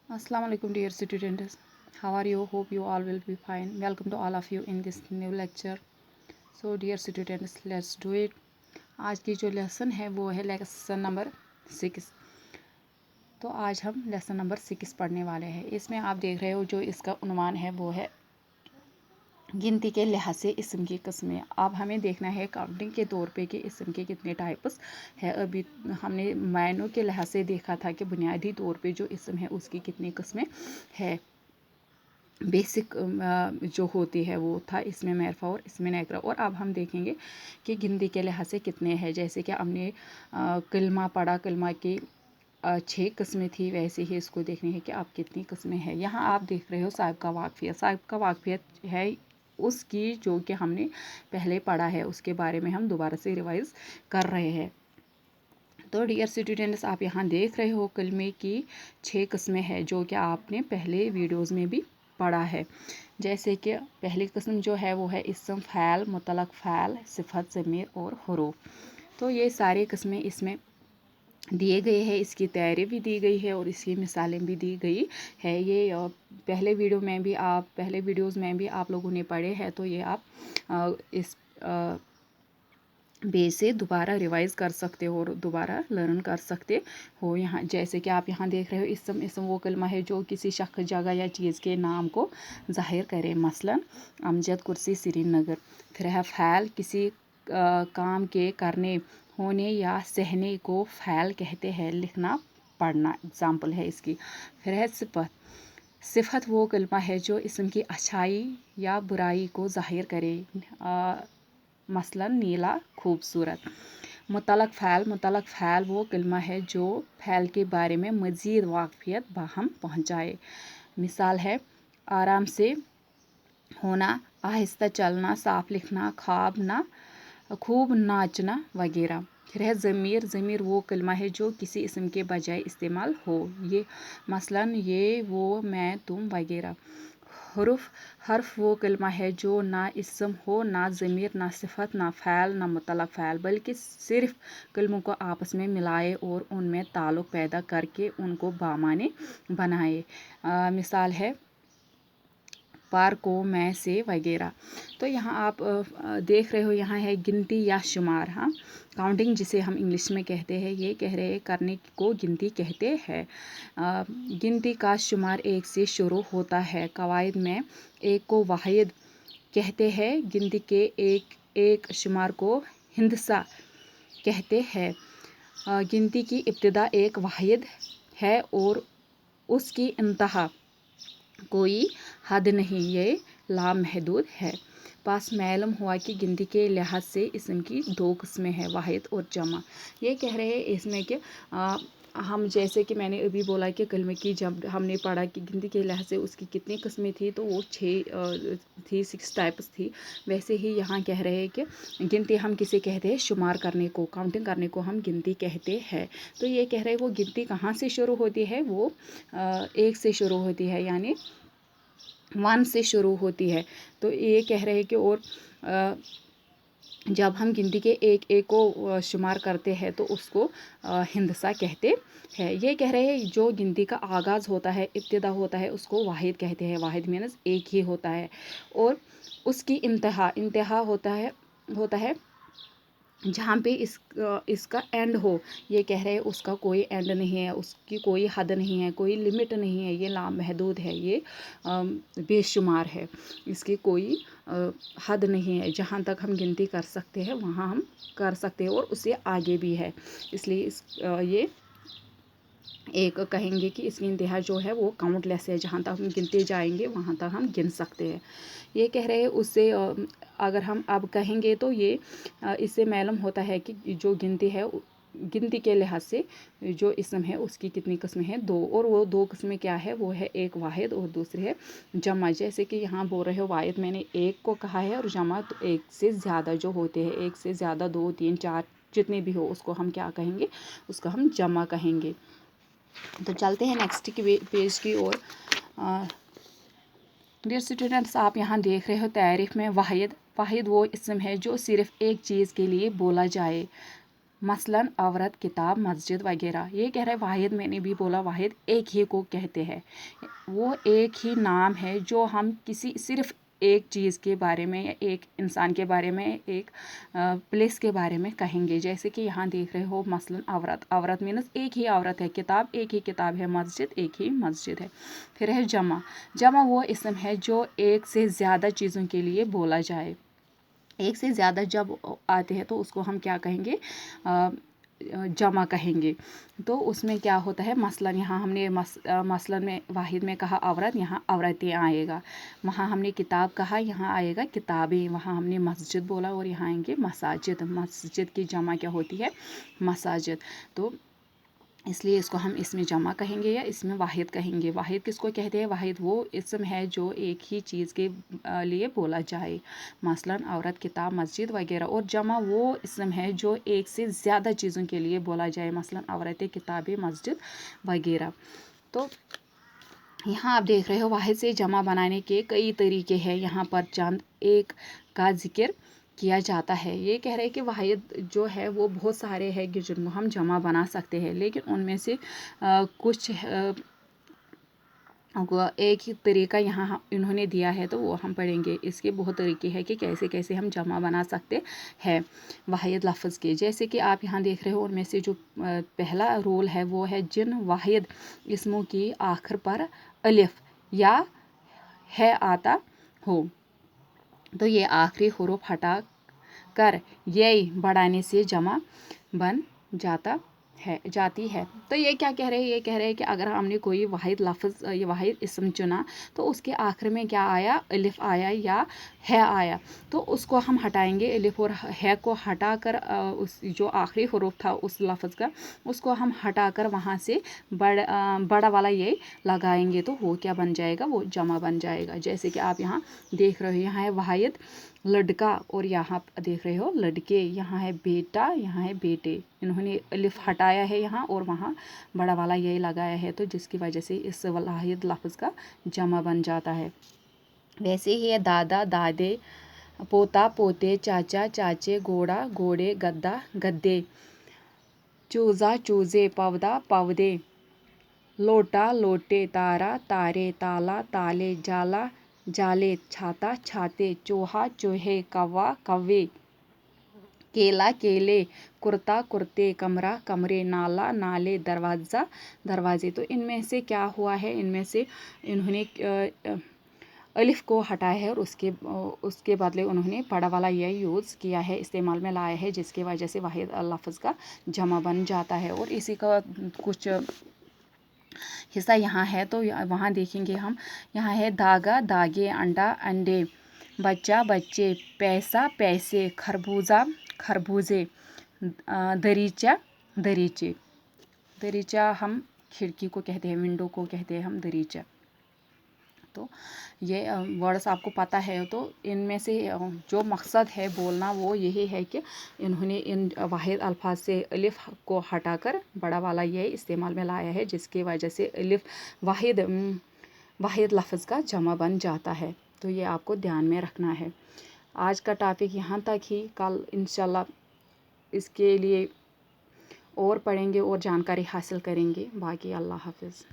Assalamu alaikum dear students. How are you? Hope you all will be fine. Welcome to all of you in this new lecture. So dear students, let's do it. आज की जो lesson है वो है lesson number 6। तो आज हम lesson number 6 पढ़ने वाले हैं। इसमें आप देख रहे हो जो इसका उन्वान है वो है गिनती के लिहाज से इस्म की किस्में। अब हमें देखना है काउंटिंग के तौर पे कि इस्म के कितने टाइप्स है। अभी हमने मायनों के लिहाज से देखा था कि बुनियादी तौर पे जो इस्म है उसकी कितनी किस्में है। बेसिक जो होती है वो था इसमें मैरफा और इसमें नैकरा। और अब हम देखेंगे कि गिनती के लिहाज से कितने हैं। जैसे कि हमने कलमा पढ़ा, कलमा की 6 किस्में थी, वैसे ही इसको देखने हैं कि अब कितनी किस्में हैं। यहाँ आप देख रहे हो साहिब का वाक़फ़ियत। साहिब का वाक़फ़ियत है उसकी जो कि हमने पहले पढ़ा है, उसके बारे में हम दोबारा से रिवाइज़ कर रहे हैं। तो डियर स्टूडेंट्स, आप यहाँ देख रहे हो कलमे की 6 किस्में हैं जो कि आपने पहले वीडियोज़ में भी पढ़ा है। जैसे कि पहली किस्म जो है वो है इस्म, फ़ैल, मुतलक फ़ैल, सिफ़त, ज़मीर और हुरूफ़। तो ये सारी किस्में इसमें दिए गए हैं, इसकी तारीफ़ भी दी गई है और इसकी मिसालें भी दी गई है। ये पहले वीडियोज़ में भी आप लोगों ने पढ़े हैं, तो ये आप इस बेस से दोबारा रिवाइज़ कर सकते हो और दोबारा लर्न कर सकते हो। यहाँ जैसे कि आप यहाँ देख रहे हो इस्म वो कलमा है जो किसी शख्स, जगह या चीज़ के नाम को ज़ाहिर करे। मसलन अमजद कुर्सी श्रीनगर। फिर है फ़ैल, किसी काम के करने, होने या सहने को फ़ैल कहते हैं। लिखना, पढ़ना एग्ज़ाम्पल है इसकी। फिर है सिफ़त। सिफ़त वो कलमा है जो इस्म की अच्छाई या बुराई को ज़ाहिर करे। मसलन नीला, खूबसूरत। मुतलक फ़ैल वो कलमा है जो फ़ैल के बारे में मज़ीद वाक़फ़ियत बाहम पहुँचाए। मिसाल है आराम से होना, आहिस्ता चलना, साफ लिखना, खूब नाचना वगैरह। फिर है ज़मीर वो कलमा है जो किसी इस्म के बजाय इस्तेमाल हो। ये मसलन ये, वो, मैं, तुम वगैरह। हर्फ वो कलमा है जो ना इस्म हो, ना ज़मीर, ना सिफ़त, ना फ़ैल, ना मुतलक फ़ैल, बल्कि सिर्फ़ कलमों को आपस में मिलाए और उनमें ताल्लुक़ पैदा करके उनको बामाने बनाए। मिसाल है पर, को, मैं, से वगैरह। तो यहाँ आप देख रहे हो, यहाँ है गिनती या शुमार। हाँ, काउंटिंग जिसे हम इंग्लिश में कहते हैं, ये कह रहे हैं करने को गिनती कहते हैं। गिनती का शुमार 1 से शुरू होता है। कवायद में 1 को वाहिद कहते हैं। गिनती के एक शुमार को हिंदसा कहते हैं। गिनती की इब्तिदा एक वाहिद है और उसकी इंतहा कोई हद नहीं, ये लामहदूद है। पास मालूम हुआ कि गिनती के लिहाज से इस्म की 2 किस्में हैं, वाहिद और जमा। ये कह रहे हैं इसमें कि हम, जैसे कि मैंने अभी बोला कि कलमे की जब हमने पढ़ा कि गिनती के लिहाज से उसकी कितनी किस्में थी, तो वो 6 थी, 6 टाइप्स थी। वैसे ही यहाँ कह रहे हैं कि गिनती हम किसे कहते हैं, शुमार करने को, काउंटिंग करने को हम गिनती कहते हैं। तो ये कह रहे हैं वो गिनती कहाँ से शुरू होती है, वो 1 से शुरू होती है, यानी 1 से शुरू होती है। तो ये कह रहे हैं कि और जब हम गिनती के एक को शुमार करते हैं तो उसको हिंदसा कहते हैं। ये कह रहे हैं जो गिनती का आगाज़ होता है, इब्तिदा होता है, उसको वाहिद कहते हैं। वाहिद मीन्स एक ही होता है। और उसकी इंतहा होता है जहाँ पे इसका एंड हो। ये कह रहे हैं उसका कोई एंड नहीं है, उसकी कोई हद नहीं है, कोई लिमिट नहीं है, ये लामहदूद है, ये बेशुमार है, इसकी कोई हद नहीं है। जहाँ तक हम गिनती कर सकते हैं वहाँ हम कर सकते हैं और उससे आगे भी है। इसलिए ये एक कहेंगे कि इसकी इंतहा जो है वो काउंटलेस है, जहाँ तक हम गिनते जाएंगे वहाँ तक हम गिन सकते हैं। ये कह रहे हैं उससे अगर हम अब कहेंगे तो ये इससे मालूम होता है कि जो गिनती है, गिनती के लिहाज से जो इस्म है उसकी कितनी किस्में हैं, 2। और वो 2 किस्में क्या है, वो है एक वाहिद और दूसरी है जमा। जैसे कि यहाँ बोल रहे हो वाहिद मैंने 1 को कहा है और जमा तो 1 से ज़्यादा जो होते हैं, 1 से ज़्यादा 2, 3, 4 जितने भी हो उसको हम क्या कहेंगे, उसको हम जमा कहेंगे। तो चलते हैं नेक्स्ट की पेज की ओर। डियर स्टूडेंट्स, आप यहाँ देख रहे हो तारीफ़ में वाहिद वो इस्म है जो सिर्फ़ एक चीज़ के लिए बोला जाए। मसलन औरत, किताब, मस्जिद वगैरह। ये कह रहे हैं वाहिद, मैंने भी बोला वाहिद एक ही को कहते हैं। वो एक ही नाम है जो हम किसी सिर्फ एक चीज़ के बारे में या एक इंसान के बारे में, एक प्लेस के बारे में कहेंगे। जैसे कि यहाँ देख रहे हो मसलन औरत, औरत मीन्स एक ही औरत है, किताब एक ही किताब है, मस्जिद एक ही मस्जिद है। फिर है जमा, जमा वो इसम है जो एक से ज़्यादा चीज़ों के लिए बोला जाए। एक से ज़्यादा जब आते हैं तो उसको हम क्या कहेंगे, जमा कहेंगे। तो उसमें क्या होता है, मसलन यहाँ हमने मसलन में वाहिद में कहा औरत, यहाँ औरतें आएगा। वहाँ हमने किताब कहा, यहाँ आएगा किताबें। वहाँ हमने मस्जिद बोला और यहाँ आएंगे मसाजिद। मस्जिद की जमा क्या होती है, मसाजिद। तो इसलिए इसको हम इसमें जमा कहेंगे या इसमें वाहिद कहेंगे। वाहिद किसको कहते हैं, वाहिद वो इसम है जो एक ही चीज़ के लिए बोला जाए, मसलन औरत, किताब, मस्जिद वगैरह। और जमा वो इसम है जो एक से ज़्यादा चीज़ों के लिए बोला जाए, मसलन औरतें, किताबें, मस्जिद वगैरह। तो यहाँ आप देख रहे हो वाहिद से जमा बनाने के कई तरीके हैं। यहाँ पर चंद एक का जिक्र किया जाता है। ये कह रहे हैं कि वाहिद जो है वो बहुत सारे हैं कि जिनको हम जमा बना सकते हैं, लेकिन उनमें से कुछ एक ही तरीका यहाँ इन्होंने दिया है तो वो हम पढ़ेंगे। इसके बहुत तरीके हैं कि कैसे कैसे हम जमा बना सकते हैं वाहिद लफ्ज़ के। जैसे कि आप यहाँ देख रहे हो उनमें से जो पहला रूल है वो है जिन वाहिद इसमों की आखिर पर अलिफ या है आता हो तो ये आखिरी हुरूफ हटा कर ये बढ़ाने से जमा बन जाती है। तो ये क्या कह रहे हैं, ये कह रहे हैं कि अगर हमने कोई वाहिद लफ्ज़ या वाहिद इसम चुना तो उसके आखिर में क्या आया, अलिफ आया या है आया, तो उसको हम हटाएंगे। अलिफ और है को हटा कर उस जो आखिरी हुरूफ था उस लफ्ज़ का, उसको हम हटा कर वहाँ से बड़ा वाला ये लगाएंगे तो वो क्या बन जाएगा, वो जमा बन जाएगा। जैसे कि आप यहाँ देख रहे हो, यहाँ है वाहिद लड़का और यहाँ देख रहे हो लड़के, यहाँ है बेटा, यहाँ है बेटे। इन्होंने अलिफ हटाया है यहाँ और वहाँ बड़ा वाला ये लगाया है, तो जिसकी वजह से इस वाहिद लफ्ज़ का जमा बन जाता है। वैसे ही है दादा, दादे, पोता, पोते, चाचा, चाचे, घोड़ा, घोड़े, गद्दा, गद्दे, चूज़ा, चूज़े, पौधा, पौधे, लोटा, लोटे, तारा, तारे, ताला, ताले, जाला, जाले, छाता, छाते, चूहा, चूहे, कौवा, कौवे, केला, केले, कुर्ता, कुर्ते, कमरा, कमरे, नाला, नाले, दरवाज़ा, दरवाजे। तो इनमें से क्या हुआ है, इनमें से इन्होंने अलिफ को हटाया है और उसके बदले उन्होंने बड़ा वाला ये यूज़ किया है, इस्तेमाल में लाया है, जिसकी वजह से वाहिद लफ्ज़ का जमा बन जाता है। और इसी का कुछ हिस्सा यहाँ है तो वहाँ देखेंगे हम। यहाँ है धागा, धागे, अंडा, अंडे, बच्चा, बच्चे, पैसा, पैसे, खरबूजा, खरबूजे, दरीचा, दरीचे। दरीचा हम खिड़की को कहते हैं, विंडो को कहते हैं हम दरीचा। तो ये वर्ड्स आपको पता है। तो इनमें से जो मकसद है बोलना वो यही है कि इन्होंने इन वाहिद अल्फाज से अलिफ को हटाकर बड़ा वाला ये इस्तेमाल में लाया है, जिसकी वजह से अलिफ वाहिद लफ्ज़ का जमा बन जाता है। तो ये आपको ध्यान में रखना है। आज का टॉपिक यहाँ तक ही, कल इंशाल्लाह इसके लिए और पढ़ेंगे और जानकारी हासिल करेंगे। बाकी अल्लाह हाफिज़।